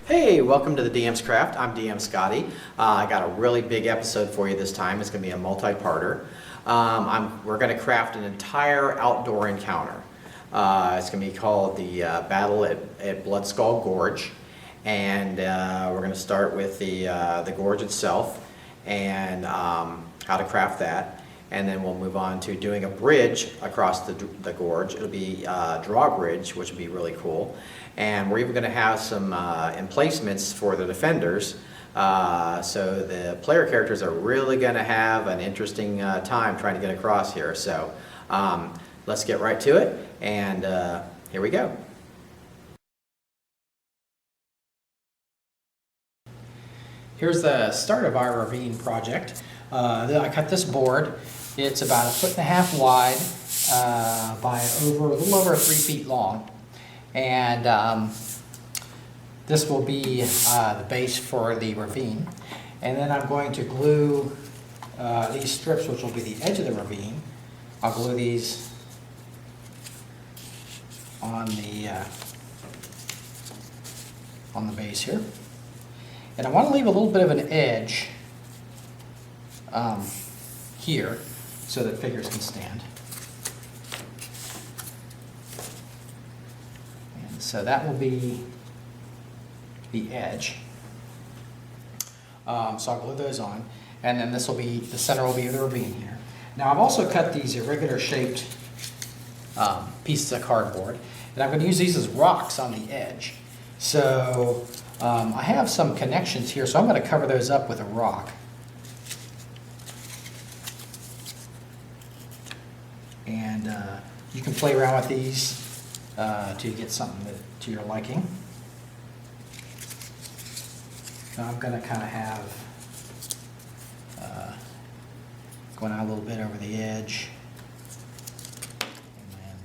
Hey, welcome to the DM's Craft. I'm DM Scotty. I got a really big episode for you this time. It's going to be a multi-parter. We're going to craft an entire outdoor encounter. It's going to be called the Battle at Blood Skull Gorge, and we're going to start with the gorge itself and how to craft that, and then we'll move on to doing a bridge across the gorge. It'll be a drawbridge, which would be really cool. And we're even going to have some emplacements for the defenders, so the player characters are really going to have an interesting time trying to get across here. So let's get right to it, and here we go. Here's the start of our ravine project. I cut this board. It's about 1.5 feet wide by a little over 3 feet long. And this will be the base for the ravine. And then I'm going to glue these strips, which will be the edge of the ravine. I'll glue these on the base here. And I want to leave a little bit of an edge here so that figures can stand. And so that will be the edge. So I'll glue those on, and then this will be, the center will be the ravine here. Now I've also cut these irregular shaped pieces of cardboard, and I'm going to use these as rocks on the edge. So I have some connections here, so I'm going to cover those up with a rock. And you can play around with these to get something to your liking. Now I'm going to kind of have going out a little bit over the edge, and then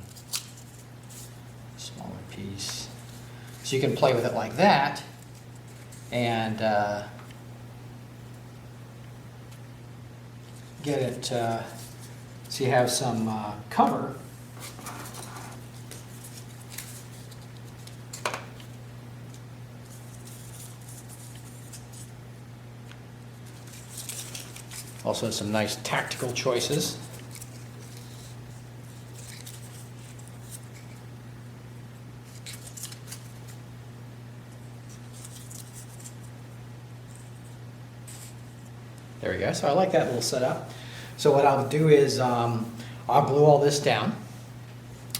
a smaller piece. So you can play with it like that, and get it so you have some cover. Also some nice tactical choices. There we go. So I like that little setup. So what I'll do is I'll glue all this down.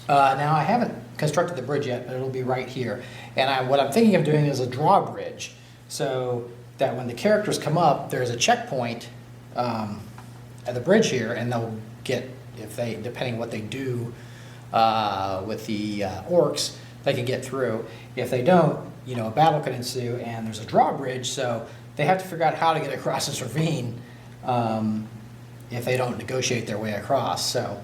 Now I haven't constructed the bridge yet, but it'll be right here. And what I'm thinking of doing is a drawbridge, so that when the characters come up, there's a checkpoint at the bridge here, and they'll get, if they, depending what they do with the orcs, they can get through. If they don't, you know, a battle could ensue, and there's a drawbridge, so they have to figure out how to get across this ravine if they don't negotiate their way across. So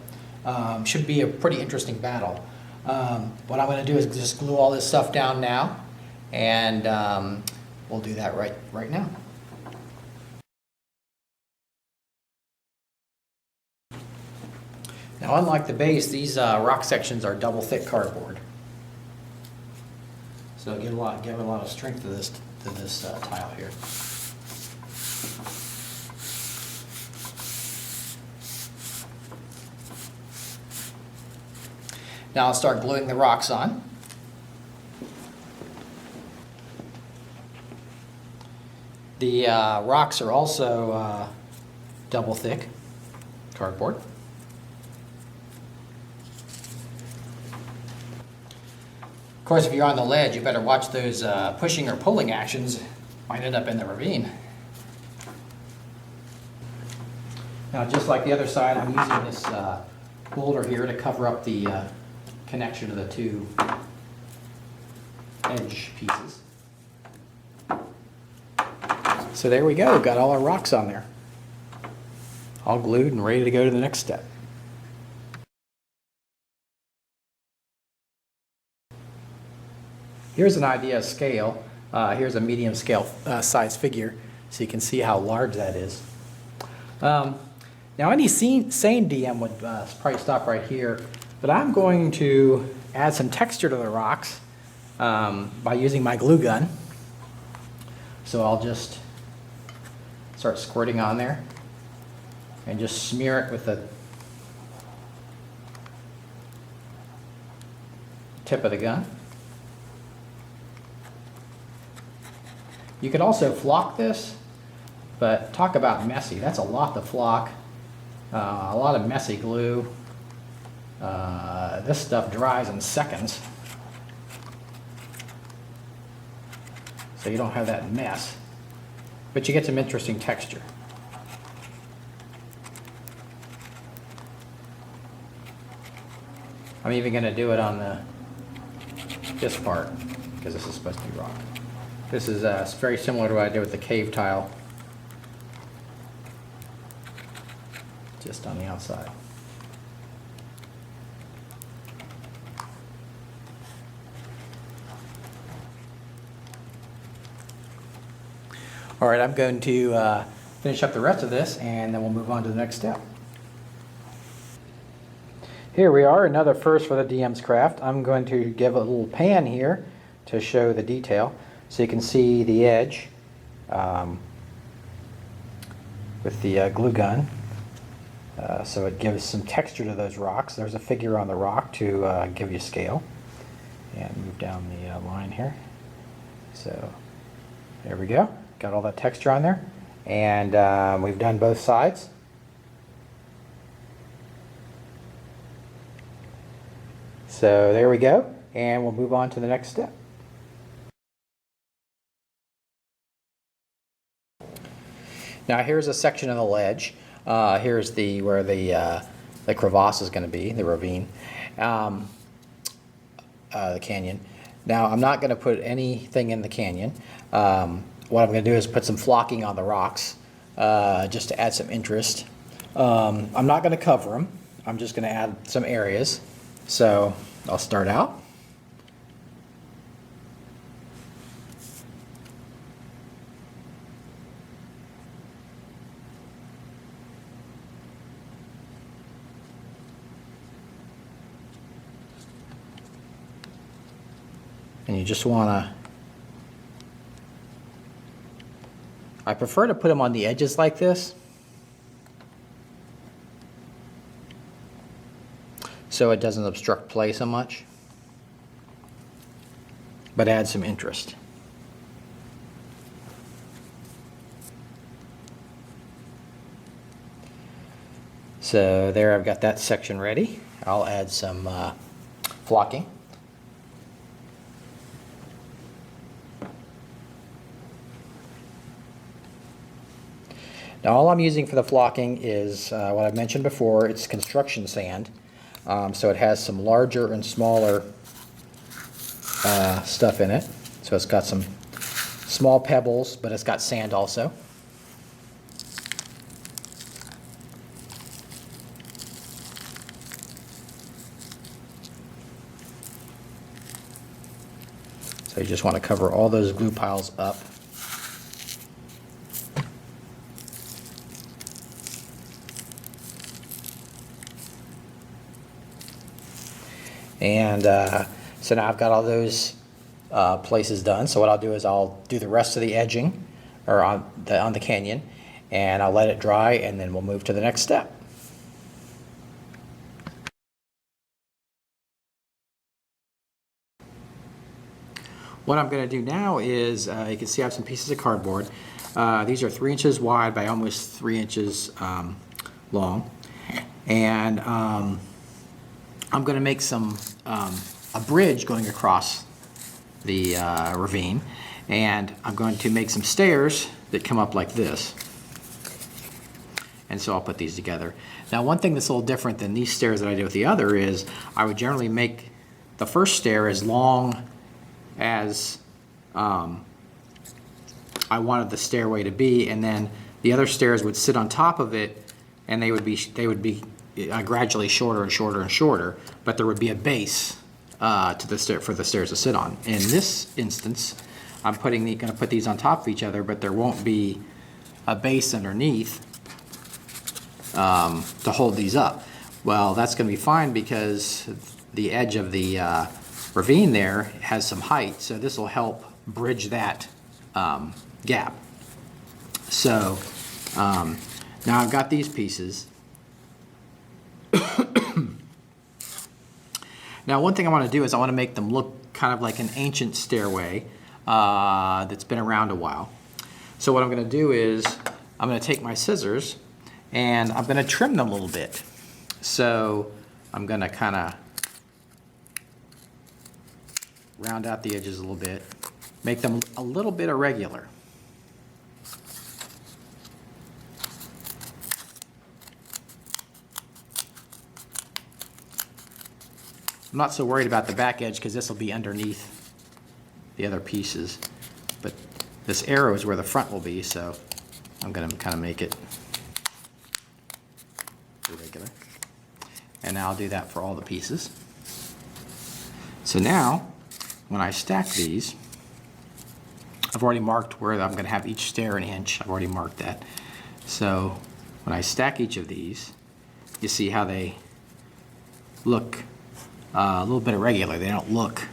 should be a pretty interesting battle. What I'm going to do is just glue all this stuff down now, and we'll do that right now. Now, unlike the base, these rock sections are double thick cardboard, so give a lot of strength to this tile here. Now I'll start gluing the rocks on. The rocks are also double thick cardboard. Of course, if you're on the ledge, you better watch those pushing or pulling actions. Might end up in the ravine. Now, just like the other side, I'm using this boulder here to cover up the connection to the two edge pieces. So there we go, we've got all our rocks on there. All glued and ready to go to the next step. Here's an idea of scale. Here's a medium scale size figure, so you can see how large that is. Now any sane DM would probably stop right here, but I'm going to add some texture to the rocks by using my glue gun. So I'll just start squirting on there and just smear it with the tip of the gun. You could also flock this, but talk about messy. That's a lot to flock. A lot of messy glue. This stuff dries in seconds, so you don't have that mess, but you get some interesting texture. I'm even going to do it on this part, because this is supposed to be rock. This is very similar to what I did with the cave tile, just on the outside. All right, I'm going to finish up the rest of this, and then we'll move on to the next step. Here we are, another first for the DM's Craft. I'm going to give a little pan here to show the detail, so you can see the edge with the glue gun. So it gives some texture to those rocks. There's a figure on the rock to give you scale. And move down the line here. So there we go. Got all that texture on there. And we've done both sides. So there we go. And we'll move on to the next step. Now here's a section of the ledge. Here's where the crevasse is going to be, the ravine, the canyon. Now I'm not going to put anything in the canyon. What I'm going to do is put some flocking on the rocks, just to add some interest. I'm not going to cover them. I'm just going to add some areas. So I'll start out. And you just want to, I prefer to put them on the edges like this, so it doesn't obstruct play so much, but add some interest. So there, I've got that section ready. I'll add some flocking. Now all I'm using for the flocking is what I've mentioned before. It's construction sand. So it has some larger and smaller stuff in it. So it's got some small pebbles, but it's got sand also. So you just want to cover all those glue piles up. And so now I've got all those places done. So what I'll do is I'll do the rest of the edging, or on the canyon, and I'll let it dry, and then we'll move to the next step. What I'm going to do now is, you can see I have some pieces of cardboard. These are 3 inches wide by almost 3 inches long, and I'm going to make a bridge going across the ravine, and I'm going to make some stairs that come up like this. And so I'll put these together. Now one thing that's a little different than these stairs that I did with the other is I would generally make the first stair as long as I wanted the stairway to be, and then the other stairs would sit on top of it, and they would be gradually shorter and shorter and shorter, but there would be a base to the stair for the stairs to sit on. In this instance, I'm going to put these on top of each other, but there won't be a base underneath to hold these up. Well, that's going to be fine because the edge of the ravine there has some height, so this will help bridge that gap. So now I've got these pieces. Now one thing I want to do is I want to make them look kind of like an ancient stairway that's been around a while. So what I'm going to do is I'm going to take my scissors and I'm going to trim them a little bit. So I'm going to kind of round out the edges a little bit, make them a little bit irregular. I'm not so worried about the back edge because this will be underneath the other pieces, but this arrow is where the front will be, so I'm going to kind of make it irregular. And now I'll do that for all the pieces. So now, when I stack these, I've already marked where I'm going to have each stair an inch. I've already marked that. So when I stack each of these, you see how they look a little bit irregular. They don't look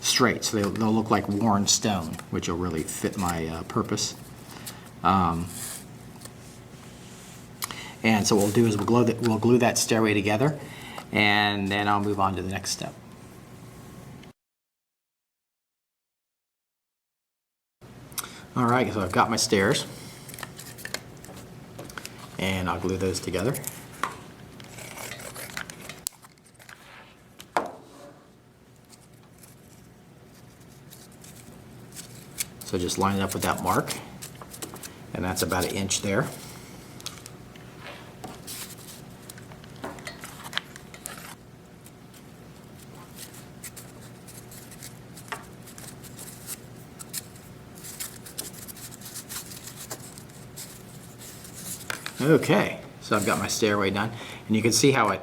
straight, so they'll look like worn stone, which will really fit my purpose. And so what we'll do is we'll glue that stairway together, and then I'll move on to the next step. All right, so I've got my stairs, and I'll glue those together. So just line it up with that mark, and that's about an inch there. Okay, so I've got my stairway done, and you can see how it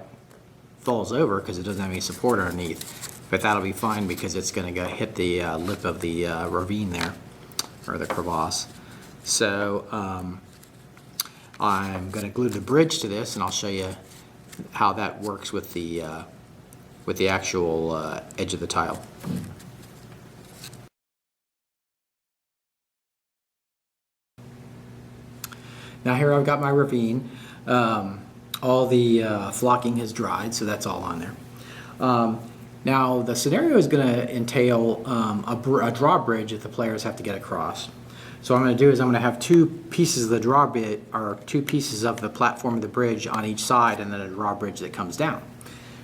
falls over because it doesn't have any support underneath, but that'll be fine because it's going to go hit the lip of the ravine there, or the crevasse. So I'm going to glue the bridge to this, and I'll show you how that works with the actual edge of the tile. Now here I've got my ravine. All the flocking has dried, so that's all on there. Now the scenario is going to entail a drawbridge that the players have to get across. So what I'm going to do is I'm going to have two pieces of the drawbridge, or two pieces of the platform of the bridge on each side, and then a drawbridge that comes down.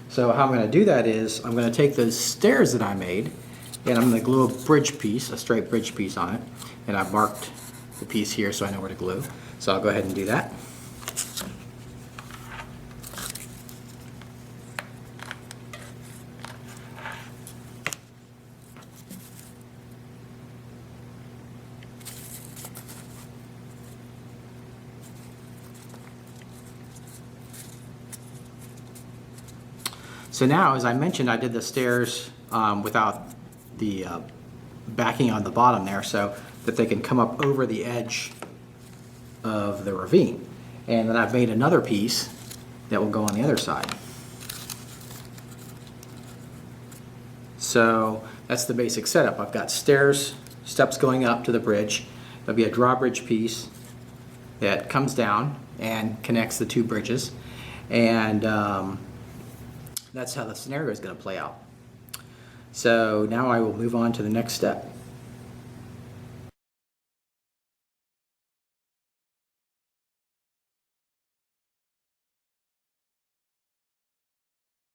So how I'm going to do that is I'm going to take those stairs that I made, and I'm going to glue a bridge piece, a straight bridge piece on it, and I've marked the piece here so I know where to glue. So I'll go ahead and do that. So now, as I mentioned, I did the stairs without the backing on the bottom there, so that they can come up over the edge of the ravine. And then I've made another piece that will go on the other side. So that's the basic setup. I've got steps going up to the bridge. There'll be a drawbridge piece that comes down and connects the two bridges. And that's how the scenario is going to play out. So now I will move on to the next step.